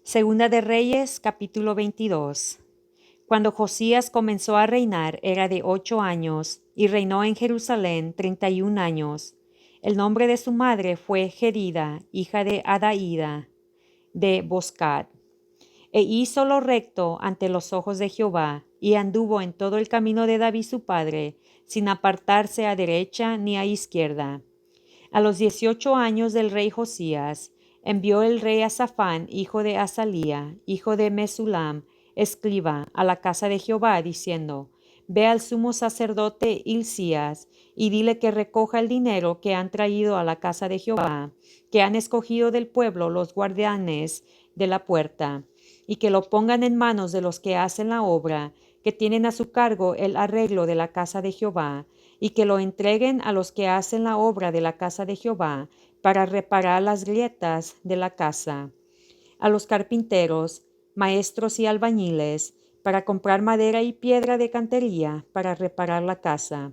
Segunda de Reyes, capítulo 22. Cuando Josías comenzó a reinar, era de 8 años, y reinó en Jerusalén 31 años. El nombre de su madre fue Jerida, hija de Adaída, de Boscat. E hizo lo recto ante los ojos de Jehová, y anduvo en todo el camino de David su padre, sin apartarse a derecha ni a izquierda. A los 18 años del rey Josías, envió el rey a Safán, hijo de Azalía, hijo de Mesulam, escriba, a la casa de Jehová, diciendo: Ve al sumo sacerdote Hilcías, y dile que recoja el dinero que han traído a la casa de Jehová, que han escogido del pueblo los guardianes de la puerta, y que lo pongan en manos de los que hacen la obra, que tienen a su cargo el arreglo de la casa de Jehová, y que lo entreguen a los que hacen la obra de la casa de Jehová, para reparar las grietas de la casa, a los carpinteros, maestros y albañiles, para comprar madera y piedra de cantería, para reparar la casa,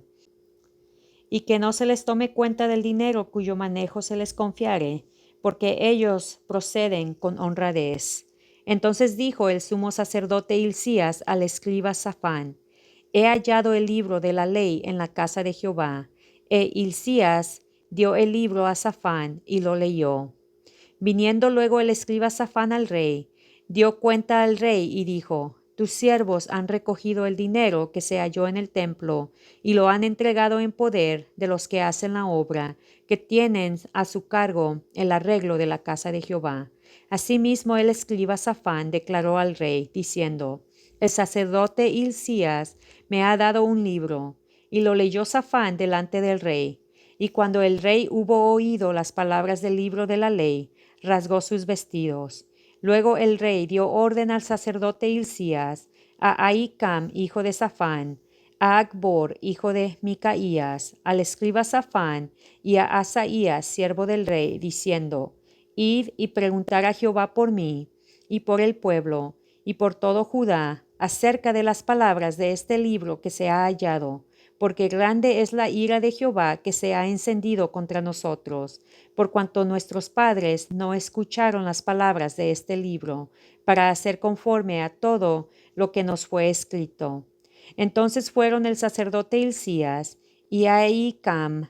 y que no se les tome cuenta del dinero cuyo manejo se les confiare, porque ellos proceden con honradez. Entonces dijo el sumo sacerdote Hilcías al escriba Safán: He hallado el libro de la ley en la casa de Jehová. E Hilcías dio el libro a Safán y lo leyó. Viniendo luego el escriba Safán al rey, dio cuenta al rey y dijo: Tus siervos han recogido el dinero que se halló en el templo y lo han entregado en poder de los que hacen la obra, que tienen a su cargo el arreglo de la casa de Jehová. Asimismo el escriba Safán declaró al rey, diciendo: El sacerdote Hilcías me ha dado un libro. Y lo leyó Safán delante del rey. Y cuando el rey hubo oído las palabras del libro de la ley, rasgó sus vestidos. Luego el rey dio orden al sacerdote Hilcías, a Ahicam, hijo de Safán, a Acbor, hijo de Micaías, al escriba Safán, y a Asaías, siervo del rey, diciendo: Id y preguntar a Jehová por mí, y por el pueblo, y por todo Judá, acerca de las palabras de este libro que se ha hallado, porque grande es la ira de Jehová que se ha encendido contra nosotros, por cuanto nuestros padres no escucharon las palabras de este libro, para hacer conforme a todo lo que nos fue escrito. Entonces fueron el sacerdote Hilcías, y Ahicam,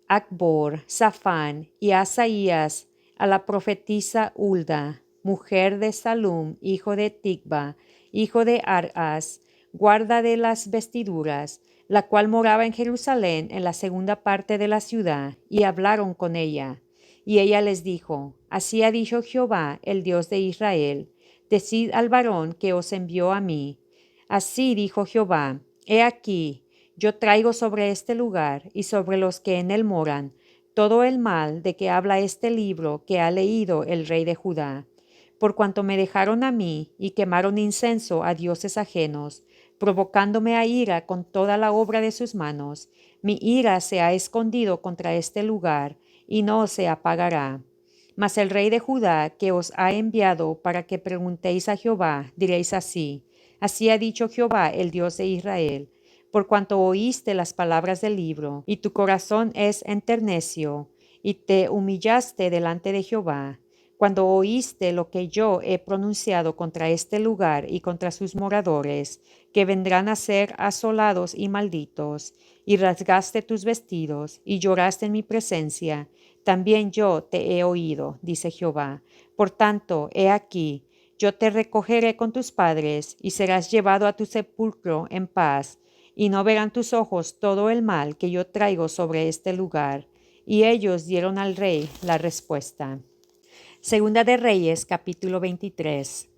Acbor, Safán y Asaías a la profetisa Hulda, mujer de Salum, hijo de Ticba, hijo de Arás, guarda de las vestiduras, la cual moraba en Jerusalén en la segunda parte de la ciudad, y hablaron con ella. Y ella les dijo: Así ha dicho Jehová, el Dios de Israel: Decid al varón que os envió a mí. Así dijo Jehová: He aquí, yo traigo sobre este lugar y sobre los que en él moran todo el mal de que habla este libro que ha leído el rey de Judá, por cuanto me dejaron a mí y quemaron incienso a dioses ajenos, provocándome a ira con toda la obra de sus manos. Mi ira se ha escondido contra este lugar y no se apagará. Mas el rey de Judá, que os ha enviado para que preguntéis a Jehová, diréis así: Así ha dicho Jehová, el Dios de Israel: Por cuanto oíste las palabras del libro, y tu corazón es enterneció, y te humillaste delante de Jehová, cuando oíste lo que yo he pronunciado contra este lugar y contra sus moradores, que vendrán a ser asolados y malditos, y rasgaste tus vestidos, y lloraste en mi presencia, también yo te he oído, dice Jehová. Por tanto, he aquí, yo te recogeré con tus padres, y serás llevado a tu sepulcro en paz, y no verán tus ojos todo el mal que yo traigo sobre este lugar. Y ellos dieron al rey la respuesta. Segunda de Reyes, capítulo 23.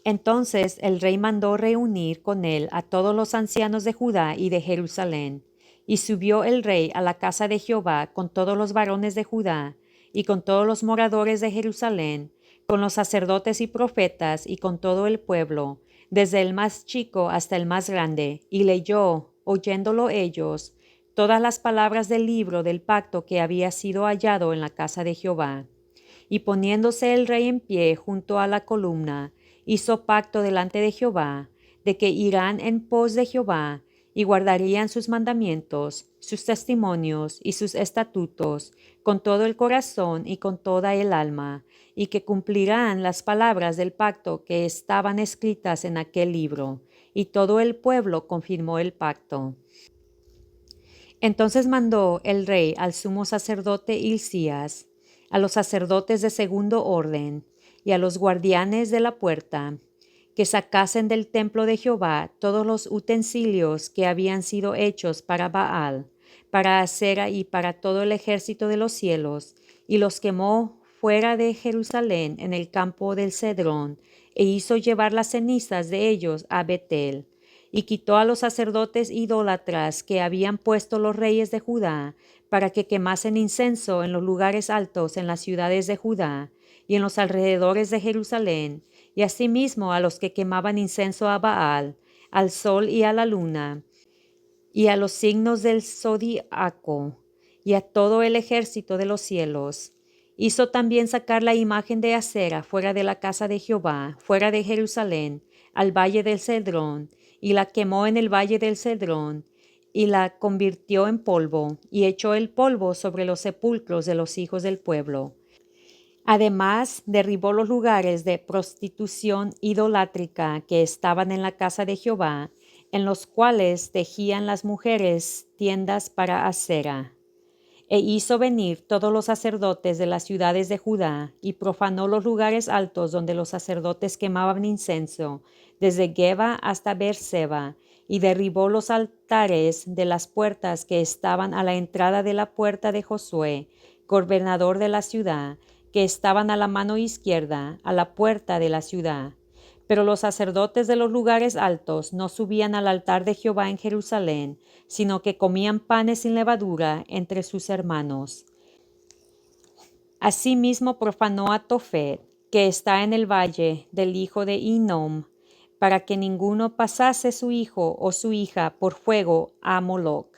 Entonces el rey mandó reunir con él a todos los ancianos de Judá y de Jerusalén. Y subió el rey a la casa de Jehová con todos los varones de Judá y con todos los moradores de Jerusalén, con los sacerdotes y profetas y con todo el pueblo, desde el más chico hasta el más grande, y leyó, oyéndolo ellos, todas las palabras del libro del pacto que había sido hallado en la casa de Jehová. Y poniéndose el rey en pie junto a la columna, hizo pacto delante de Jehová, de que irán en pos de Jehová, y guardarían sus mandamientos, sus testimonios y sus estatutos con todo el corazón y con toda el alma, y que cumplirán las palabras del pacto que estaban escritas en aquel libro. Y todo el pueblo confirmó el pacto. Entonces mandó el rey al sumo sacerdote Hilcías, a los sacerdotes de segundo orden y a los guardianes de la puerta, que sacasen del templo de Jehová todos los utensilios que habían sido hechos para Baal, para Asera y para todo el ejército de los cielos, y los quemó fuera de Jerusalén en el campo del Cedrón, e hizo llevar las cenizas de ellos a Betel. Y quitó a los sacerdotes idólatras que habían puesto los reyes de Judá, para que quemasen incienso en los lugares altos en las ciudades de Judá y en los alrededores de Jerusalén, y asimismo a los que quemaban incienso a Baal, al sol y a la luna, y a los signos del zodiaco, y a todo el ejército de los cielos. Hizo también sacar la imagen de Asera fuera de la casa de Jehová, fuera de Jerusalén, al valle del Cedrón, y la quemó en el valle del Cedrón, y la convirtió en polvo, y echó el polvo sobre los sepulcros de los hijos del pueblo. Además, derribó los lugares de prostitución idolátrica que estaban en la casa de Jehová, en los cuales tejían las mujeres tiendas para Asera. E hizo venir todos los sacerdotes de las ciudades de Judá, y profanó los lugares altos donde los sacerdotes quemaban incienso, desde Geba hasta Beerseba, y derribó los altares de las puertas que estaban a la entrada de la puerta de Josué, gobernador de la ciudad, que estaban a la mano izquierda, a la puerta de la ciudad. Pero los sacerdotes de los lugares altos no subían al altar de Jehová en Jerusalén, sino que comían panes sin levadura entre sus hermanos. Asimismo profanó a Tofet, que está en el valle del hijo de Hinnom, para que ninguno pasase su hijo o su hija por fuego a Moloc.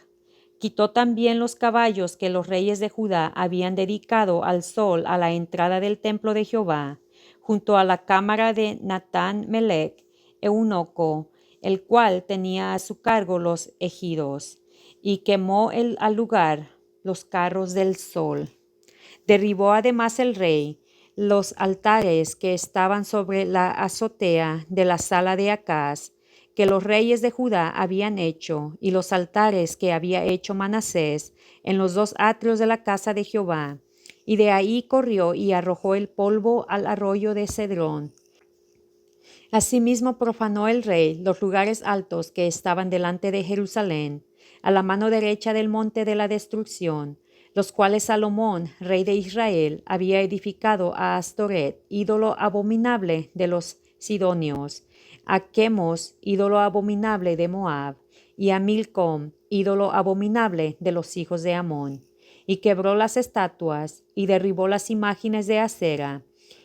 Quitó también los caballos que los reyes de Judá habían dedicado al sol a la entrada del templo de Jehová, junto a la cámara de Natán Melech, eunuco, el cual tenía a su cargo los ejidos, y quemó al lugar los carros del sol. Derribó además el rey los altares que estaban sobre la azotea de la sala de Acaz, que los reyes de Judá habían hecho, y los altares que había hecho Manasés en los dos atrios de la casa de Jehová. Y de ahí corrió y arrojó el polvo al arroyo de Cedrón. Asimismo profanó el rey los lugares altos que estaban delante de Jerusalén, a la mano derecha del monte de la destrucción, los cuales Salomón, rey de Israel, había edificado a Astoret, ídolo abominable de los sidonios, a Chemos, ídolo abominable de Moab, y a Milcom, ídolo abominable de los hijos de Amón. Y quebró las estatuas, y derribó las imágenes de Asera,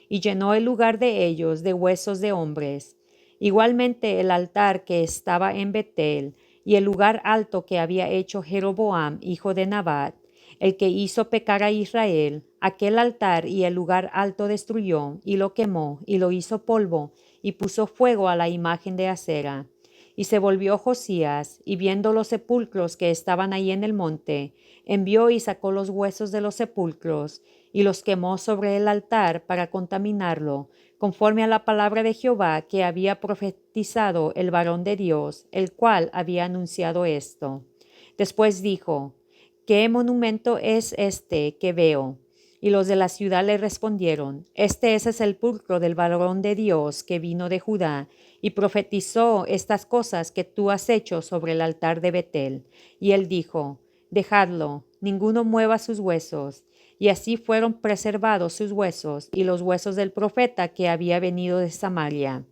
y llenó el lugar de ellos de huesos de hombres. Igualmente el altar que estaba en Betel, y el lugar alto que había hecho Jeroboam, hijo de Nabat, el que hizo pecar a Israel, aquel altar y el lugar alto destruyó, y lo quemó, y lo hizo polvo, y puso fuego a la imagen de Asera. Y se volvió Josías, y viendo los sepulcros que estaban ahí en el monte, envió y sacó los huesos de los sepulcros, y los quemó sobre el altar para contaminarlo, conforme a la palabra de Jehová que había profetizado el varón de Dios, el cual había anunciado esto. Después dijo: ¿Qué monumento es este que veo? Y los de la ciudad le respondieron: Este es el sepulcro del varón de Dios que vino de Judá, y profetizó estas cosas que tú has hecho sobre el altar de Betel. Y él dijo: Dejadlo, ninguno mueva sus huesos. Y así fueron preservados sus huesos y los huesos del profeta que había venido de Samaria.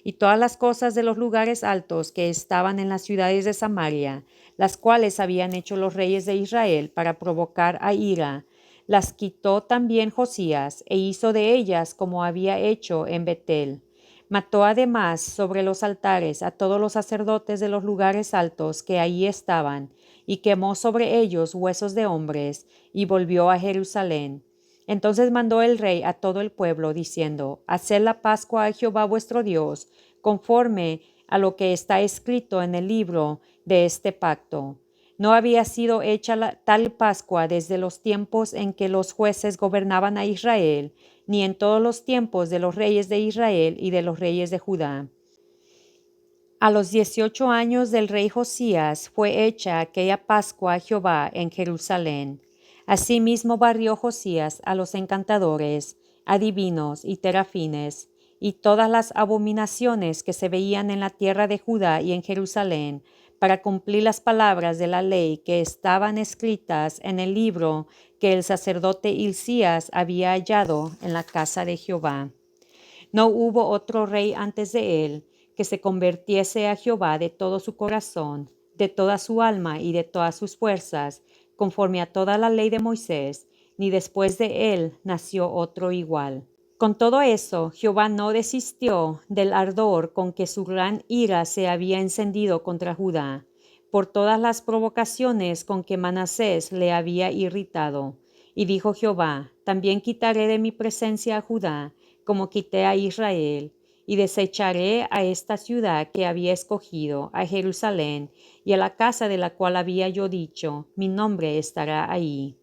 Y todas las cosas de los lugares altos que estaban en las ciudades de Samaria, las cuales habían hecho los reyes de Israel para provocar a ira, las quitó también Josías, e hizo de ellas como había hecho en Betel. Mató además sobre los altares a todos los sacerdotes de los lugares altos que allí estaban, y quemó sobre ellos huesos de hombres, y volvió a Jerusalén. Entonces mandó el rey a todo el pueblo, diciendo: Haced la Pascua a Jehová vuestro Dios, conforme a lo que está escrito en el libro de este pacto. No había sido hecha tal Pascua desde los tiempos en que los jueces gobernaban a Israel, ni en todos los tiempos de los reyes de Israel y de los reyes de Judá. A los 18 años del rey Josías fue hecha aquella Pascua a Jehová en Jerusalén. Asimismo barrió Josías a los encantadores, adivinos y terafines, y todas las abominaciones que se veían en la tierra de Judá y en Jerusalén, para cumplir las palabras de la ley que estaban escritas en el libro que el sacerdote Hilcías había hallado en la casa de Jehová. No hubo otro rey antes de él que se convirtiese a Jehová de todo su corazón, de toda su alma y de todas sus fuerzas, conforme a toda la ley de Moisés, ni después de él nació otro igual. Con todo eso, Jehová no desistió del ardor con que su gran ira se había encendido contra Judá, por todas las provocaciones con que Manasés le había irritado. Y dijo Jehová: también quitaré de mi presencia a Judá, como quité a Israel, y desecharé a esta ciudad que había escogido, a Jerusalén, y a la casa de la cual había yo dicho: mi nombre estará ahí.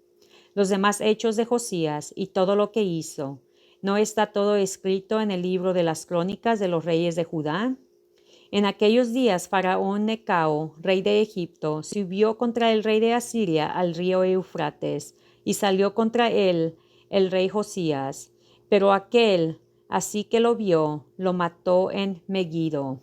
Los demás hechos de Josías y todo lo que hizo, ¿no está todo escrito en el libro de las crónicas de los reyes de Judá? En aquellos días Faraón Necao, rey de Egipto, subió contra el rey de Asiria al río Eufrates, y salió contra él el rey Josías. Pero aquél, así que lo vio, lo mató en Megiddo.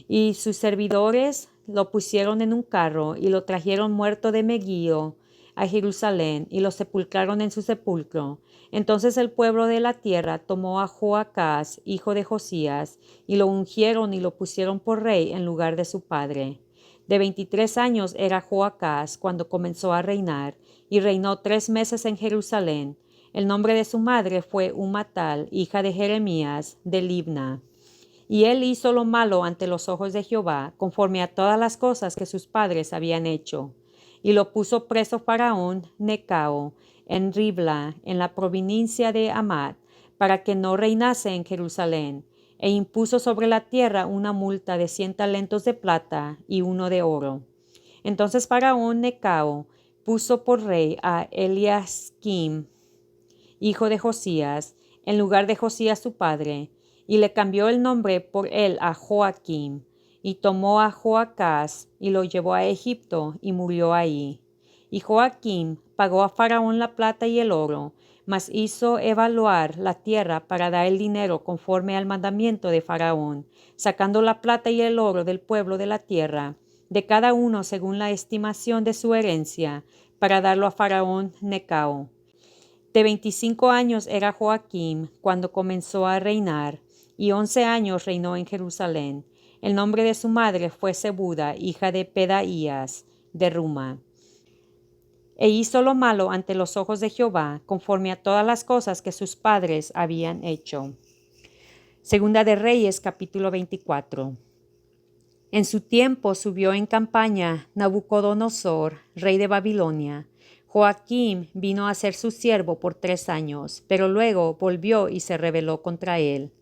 Y sus servidores lo pusieron en un carro y lo trajeron muerto de Megiddo a Jerusalén y lo sepultaron en su sepulcro. Entonces el pueblo de la tierra tomó a Joacás, hijo de Josías, y lo ungieron y lo pusieron por rey en lugar de su padre. De 23 años era Joacás cuando comenzó a reinar, y reinó 3 meses en Jerusalén. El nombre de su madre fue Umatal, hija de Jeremías, de Libna. Y él hizo lo malo ante los ojos de Jehová, conforme a todas las cosas que sus padres habían hecho. Y lo puso preso Faraón Necao en Ribla, en la provincia de Amad, para que no reinase en Jerusalén, e impuso sobre la tierra una multa de 100 talentos de plata y uno de oro. Entonces Faraón Necao puso por rey a Eliaskim, hijo de Josías, en lugar de Josías su padre, y le cambió el nombre por él a Joaquim, y tomó a Joacás y lo llevó a Egipto y murió ahí. Y Joaquim pagó a Faraón la plata y el oro, mas hizo evaluar la tierra para dar el dinero conforme al mandamiento de Faraón, sacando la plata y el oro del pueblo de la tierra, de cada uno según la estimación de su herencia, para darlo a Faraón Necao. De 25 años era Joaquim cuando comenzó a reinar, y 11 años reinó en Jerusalén. El nombre de su madre fue Zebuda, hija de Pedaías, de Ruma. E hizo lo malo ante los ojos de Jehová, conforme a todas las cosas que sus padres habían hecho. Segunda de Reyes, capítulo 24. En su tiempo subió en campaña Nabucodonosor, rey de Babilonia. Joaquim vino a ser su siervo por 3 años, pero luego volvió y se rebeló contra él.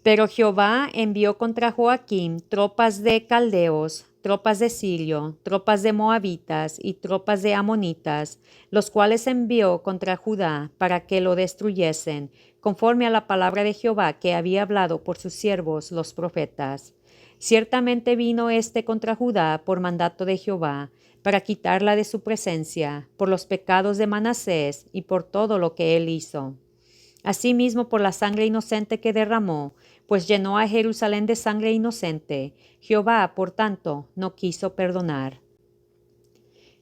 Pero Jehová envió contra Joaquim tropas de caldeos, tropas de Sirio, tropas de moabitas y tropas de amonitas, los cuales envió contra Judá para que lo destruyesen, conforme a la palabra de Jehová que había hablado por sus siervos los profetas. Ciertamente vino contra Judá por mandato de Jehová, para quitarla de su presencia, por los pecados de Manasés y por todo lo que él hizo. Asimismo por la sangre inocente que derramó, pues llenó a Jerusalén de sangre inocente. Jehová, por tanto, no quiso perdonar.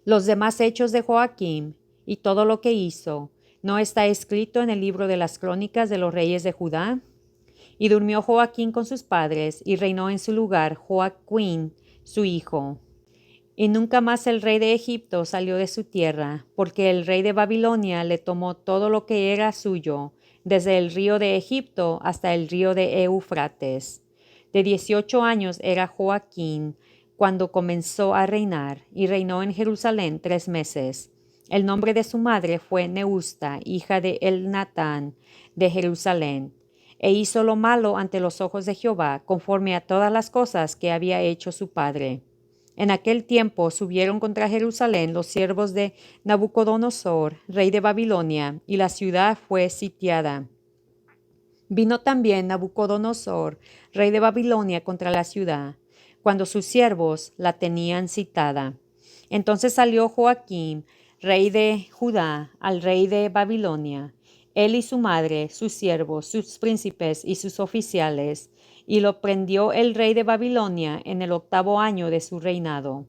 Los demás hechos de Joaquim y todo lo que hizo, ¿no está escrito en el libro de las crónicas de los reyes de Judá? Y durmió Joaquín con sus padres, y reinó en su lugar Joaquín, su hijo. Y nunca más el rey de Egipto salió de su tierra, porque el rey de Babilonia le tomó todo lo que era suyo, desde el río de Egipto hasta el río de Eufrates. De 18 años era Joaquín cuando comenzó a reinar, y reinó en Jerusalén 3 meses. El nombre de su madre fue Neusta, hija de Elnatán, de Jerusalén. E hizo lo malo ante los ojos de Jehová, conforme a todas las cosas que había hecho su padre. En aquel tiempo subieron contra Jerusalén los siervos de Nabucodonosor, rey de Babilonia, y la ciudad fue sitiada. Vino también Nabucodonosor, rey de Babilonia, contra la ciudad, cuando sus siervos la tenían citada. Entonces salió Joaquín, rey de Judá, al rey de Babilonia, él y su madre, sus siervos, sus príncipes y sus oficiales, y lo prendió el rey de Babilonia en el 8º año de su reinado.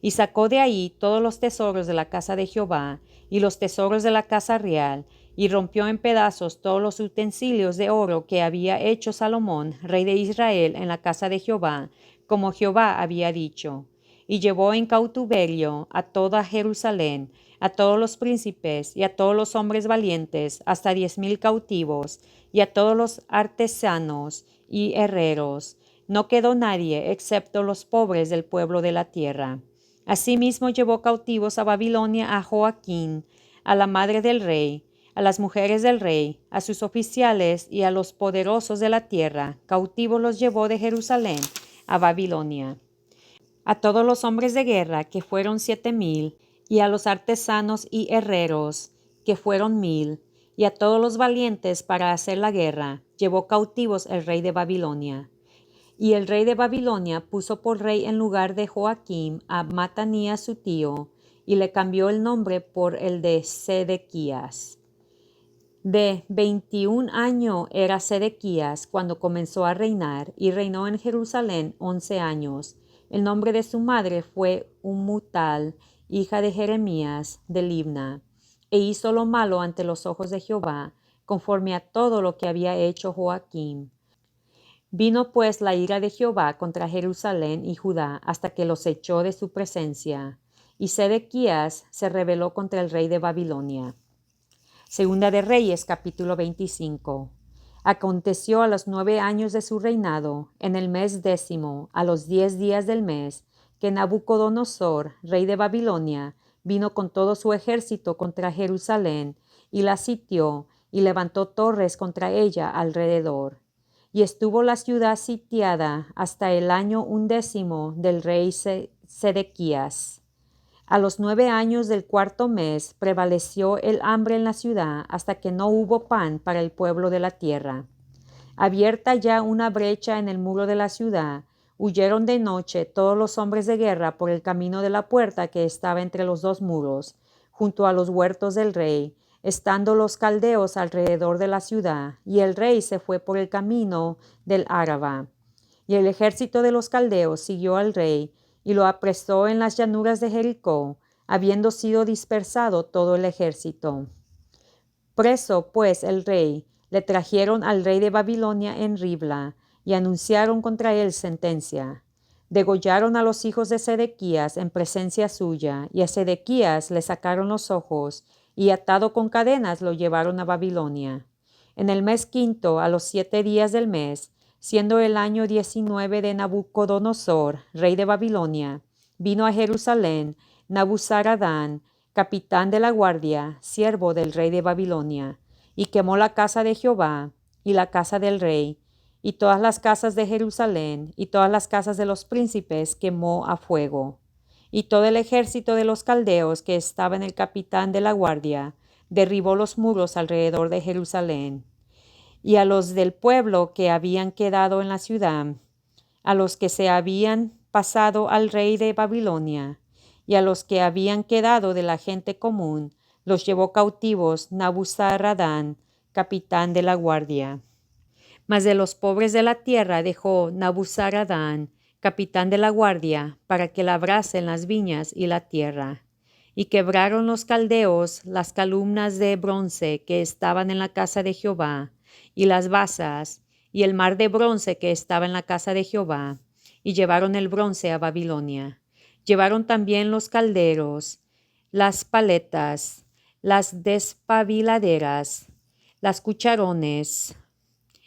Y sacó de ahí todos los tesoros de la casa de Jehová y los tesoros de la casa real, y rompió en pedazos todos los utensilios de oro que había hecho Salomón, rey de Israel, en la casa de Jehová, como Jehová había dicho. Y llevó en cautiverio a toda Jerusalén, a todos los príncipes y a todos los hombres valientes, hasta 10,000 cautivos, y a todos los artesanos y herreros. No quedó nadie excepto los pobres del pueblo de la tierra. Asimismo llevó cautivos a Babilonia a Joaquín, a la madre del rey, a las mujeres del rey, a sus oficiales y a los poderosos de la tierra. Cautivos los llevó de Jerusalén a Babilonia. A todos los hombres de guerra, que fueron 7,000, y a los artesanos y herreros, que fueron 1,000, y a todos los valientes para hacer la guerra, llevó cautivos el rey de Babilonia. Y el rey de Babilonia puso por rey en lugar de Joaquín a Matanías su tío, y le cambió el nombre por el de Sedequías. De 21 años era Sedequías cuando comenzó a reinar, y reinó en Jerusalén 11 años. El nombre de su madre fue Umutal, hija de Jeremías de Libna, e hizo lo malo ante los ojos de Jehová, conforme a todo lo que había hecho Joaquín. Vino pues la ira de Jehová contra Jerusalén y Judá hasta que los echó de su presencia, y Sedequías se rebeló contra el rey de Babilonia. Segunda de Reyes, capítulo 25. Aconteció a los 9 años de su reinado, en el mes 10, a los 10 días del mes, que Nabucodonosor, rey de Babilonia, vino con todo su ejército contra Jerusalén, y la sitió, y levantó torres contra ella alrededor. Y estuvo la ciudad sitiada hasta el año 11 del rey Sedequías. A los 9 años del 4º mes prevaleció el hambre en la ciudad hasta que no hubo pan para el pueblo de la tierra. Abierta ya una brecha en el muro de la ciudad, huyeron de noche todos los hombres de guerra por el camino de la puerta que estaba entre los 2 muros, junto a los huertos del rey, estando los caldeos alrededor de la ciudad, y el rey se fue por el camino del Araba. Y el ejército de los caldeos siguió al rey, y lo apresó en las llanuras de Jericó, habiendo sido dispersado todo el ejército. Preso, pues, el rey, le trajeron al rey de Babilonia en Ribla, y anunciaron contra él sentencia. Degollaron a los hijos de Sedequías en presencia suya, y a Sedequías le sacaron los ojos, y atado con cadenas lo llevaron a Babilonia. En el mes 5, a los 7 días del mes, siendo el año 19 de Nabucodonosor, rey de Babilonia, vino a Jerusalén Nabuzaradán, capitán de la guardia, siervo del rey de Babilonia, y quemó la casa de Jehová, y la casa del rey, y todas las casas de Jerusalén, y todas las casas de los príncipes quemó a fuego. Y todo el ejército de los caldeos que estaba en el capitán de la guardia, derribó los muros alrededor de Jerusalén. Y a los del pueblo que habían quedado en la ciudad, a los que se habían pasado al rey de Babilonia, y a los que habían quedado de la gente común, los llevó cautivos Nabuzaradán, capitán de la guardia. Mas de los pobres de la tierra dejó Nabuzaradán, capitán de la guardia, para que labrasen las viñas y la tierra. Y quebraron los caldeos las columnas de bronce que estaban en la casa de Jehová, y las basas, y el mar de bronce que estaba en la casa de Jehová, y llevaron el bronce a Babilonia. Llevaron también los calderos, las paletas, las despabiladeras, las cucharones,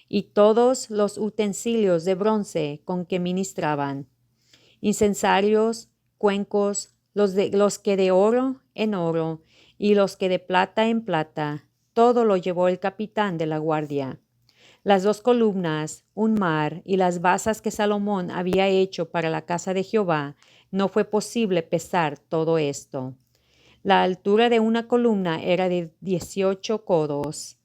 y todos los utensilios de bronce con que ministraban, incensarios, cuencos, los que de oro en oro, y los que de plata en plata, todo lo llevó el capitán de la guardia. las 2 columnas, un mar y las basas que Salomón había hecho para la casa de Jehová, no fue posible pesar todo esto. La altura de una columna era de 18 codos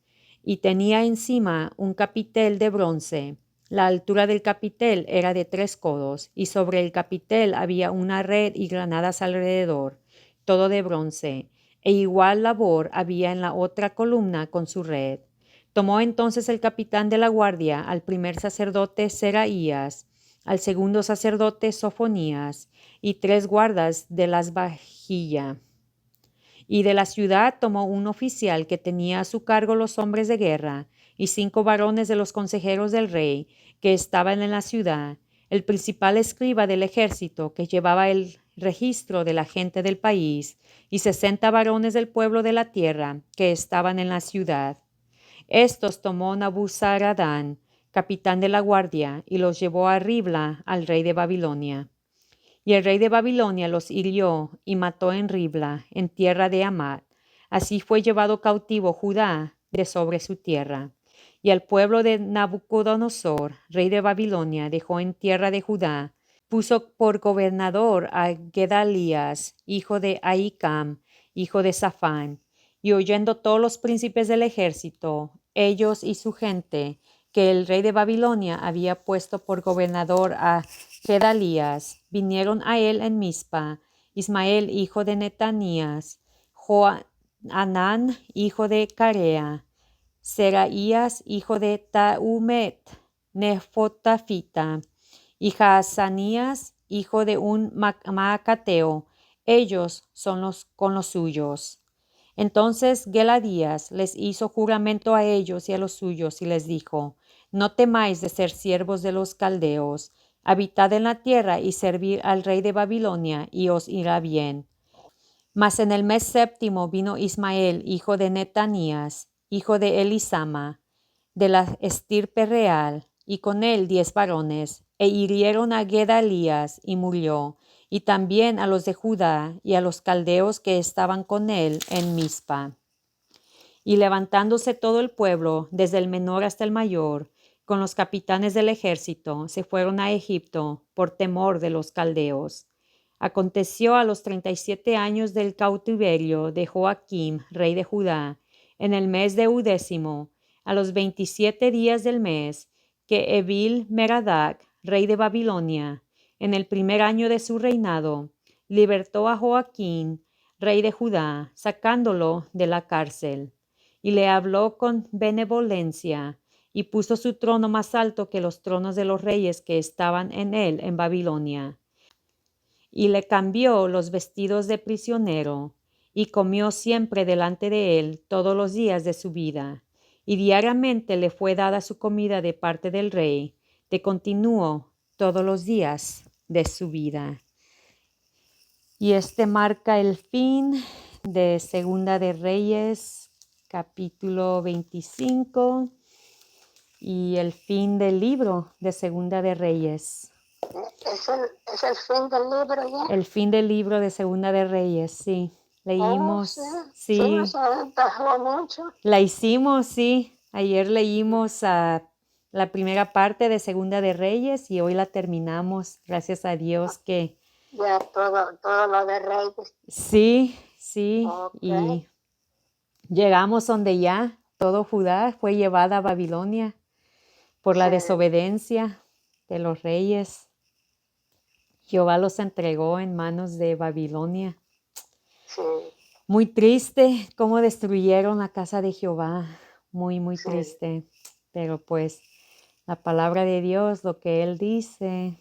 y tenía encima un capitel de bronce. La altura del capitel era de 3 codos y sobre el capitel había una red y granadas alrededor, todo de bronce, e igual labor había en la otra columna con su red. Tomó entonces el capitán de la guardia al primer sacerdote Seraías, al segundo sacerdote Sofonías y 3 guardas de las vajillas. Y de la ciudad tomó un oficial que tenía a su cargo los hombres de guerra, y 5 varones de los consejeros del rey, que estaban en la ciudad, el principal escriba del ejército, que llevaba el registro de la gente del país, y 60 varones del pueblo de la tierra, que estaban en la ciudad. Estos tomó Nabuzaradán, capitán de la guardia, y los llevó a Ribla al rey de Babilonia. Y el rey de Babilonia los hirió y mató en Ribla, en tierra de Hamat. Así fue llevado cautivo Judá de sobre su tierra. Y al pueblo de Nabucodonosor, rey de Babilonia, dejó en tierra de Judá. Puso por gobernador a Gedalías, hijo de Ahicam, hijo de Safán. Y oyendo todos los príncipes del ejército, ellos y su gente, que el rey de Babilonia había puesto por gobernador a Gedalías, vinieron a él en Mizpa, Ismael, hijo de Netanías, Joanán, hijo de Carea, Seraías, hijo de Taumet, Nefotafita, y Jaazanías, hijo de un Maacateo. Ellos son los con los suyos. Entonces Geladías les hizo juramento a ellos y a los suyos y les dijo: No temáis de ser siervos de los caldeos, habitad en la tierra y servir al rey de Babilonia, y os irá bien. Mas en el mes séptimo vino Ismael, hijo de Netanías, hijo de Elisama, de la estirpe real, y con él 10 varones, e hirieron a Gedalías, y murió, y también a los de Judá y a los caldeos que estaban con él en Mizpa. Y levantándose todo el pueblo, desde el menor hasta el mayor, con los capitanes del ejército, se fueron a Egipto por temor de los caldeos. Aconteció a los 37 años del cautiverio de Joaquim, rey de Judá, en el mes de 11, a los 27 días del mes, que Evil Merodach, rey de Babilonia, en el primer año de su reinado, libertó a Joaquín, rey de Judá, sacándolo de la cárcel. Y le habló con benevolencia, y puso su trono más alto que los tronos de los reyes que estaban en él en Babilonia. Y le cambió los vestidos de prisionero, y comió siempre delante de él todos los días de su vida. Y diariamente le fue dada su comida de parte del rey, de continuo todos los días de su vida. Y este marca el fin de Segunda de Reyes, capítulo 25, y el fin del libro de Segunda de Reyes. ¿Es el fin del libro ya? El fin del libro de Segunda de Reyes, sí. Leímos, Sí, nos aventajó mucho. La hicimos, sí. Ayer leímos la primera parte de Segunda de Reyes y hoy la terminamos, gracias a Dios que... Ya todo lo de Reyes. Sí, sí. Okay. Y llegamos donde ya todo Judá fue llevada a Babilonia por la desobediencia de los reyes. Jehová los entregó en manos de Babilonia. Sí. Muy triste cómo destruyeron la casa de Jehová. Muy, muy triste. Pero pues la palabra de Dios, lo que Él dice.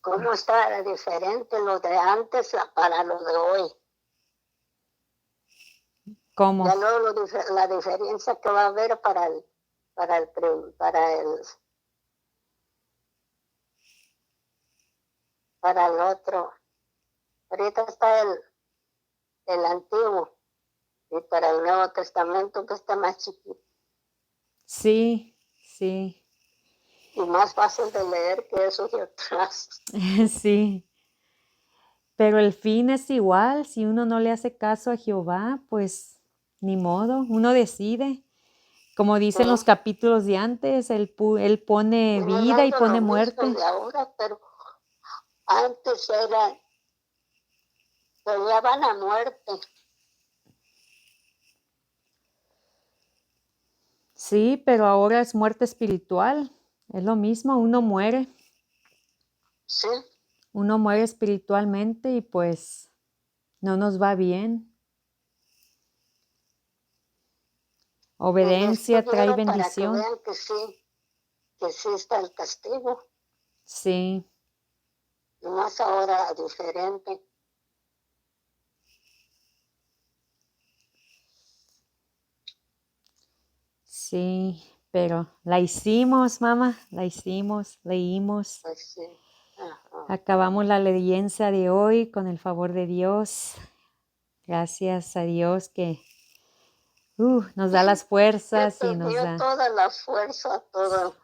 ¿Cómo está diferente lo de antes para lo de hoy? ¿Cómo? Ya luego la diferencia que va a haber para el otro. Ahorita está el antiguo y para el Nuevo Testamento que está más chiquito. Sí, sí. Y más fácil de leer que esos de atrás. Sí. Pero el fin es igual. Si uno no le hace caso a Jehová, pues ni modo. Uno decide. Como dicen los Sí. capítulos de antes, él pone Viene vida y dando pone lo mismo muerte. de ahora, pero antes era, peleaban a muerte. Sí, pero ahora es muerte espiritual. Es lo mismo, Sí. uno muere espiritualmente y pues no nos va bien. Y les Obediencia trae estuvieron para que bendición. vean que sí está el castigo. Sí, Y más ahora diferente. sí, pero la hicimos, mamá, la hicimos, leímos. Pues sí. Ajá. Acabamos la lectura de hoy con el favor de Dios. Gracias a Dios que nos da las Que fuerzas y te nos dio da. toda la fuerza, todo.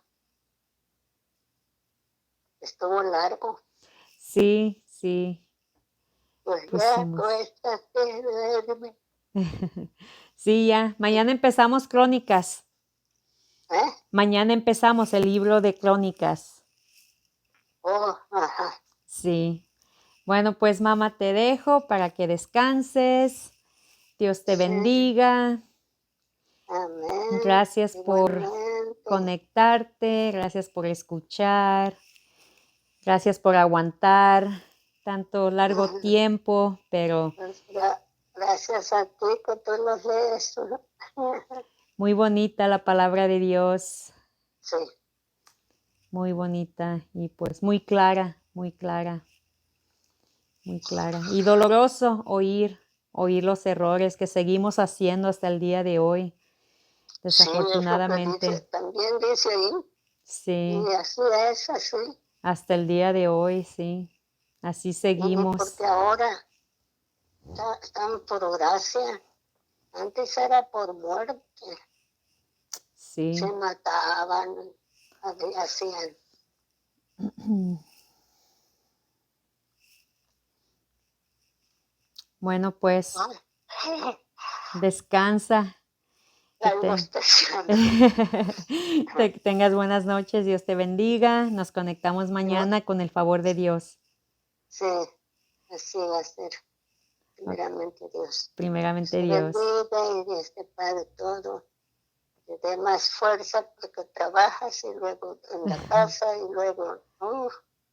Estuvo largo. Sí, sí, Pues ya pusimos. cuéstate, duerme. Sí, ya. Mañana empezamos Crónicas. ¿Eh? Mañana empezamos el libro de Crónicas. Oh, ajá. Sí. Bueno, pues mamá, te dejo para que descanses. Dios te Sí. bendiga. Amén. Gracias por Igualmente. conectarte. Gracias por escuchar. Gracias por aguantar tanto largo Ajá. tiempo, pero Pues gracias a ti que tú lo lees. muy bonita la palabra de Dios. Sí. Muy bonita y pues muy clara, muy clara, muy clara. Y doloroso oír los errores que seguimos haciendo hasta el día de hoy, Sí, es lo que dice, desafortunadamente. también dice ahí. Sí, Y así es, así. hasta el día de hoy, sí. Así Y porque seguimos. ahora están por gracia. Antes era por muerte. Se Sí. mataban, hacían. Bueno, pues Ay, descansa. Que la ilustración. que tengas buenas noches. Dios te bendiga. Nos conectamos mañana con el favor de Dios. Sí, así va a ser. Primeramente Dios. Primeramente Se Dios. bendiga y Dios te pague todo. Te dé más fuerza porque trabajas y luego en la casa y luego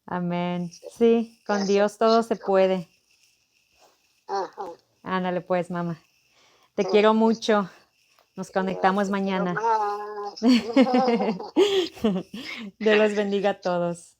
Amén. Sí, ya con hace Dios todo mucho se trabajo. puede. Ajá. Ándale pues, mamá. Te Sí, quiero Dios te, mucho. Nos yo conectamos te quiero mañana. más. Dios los bendiga a todos.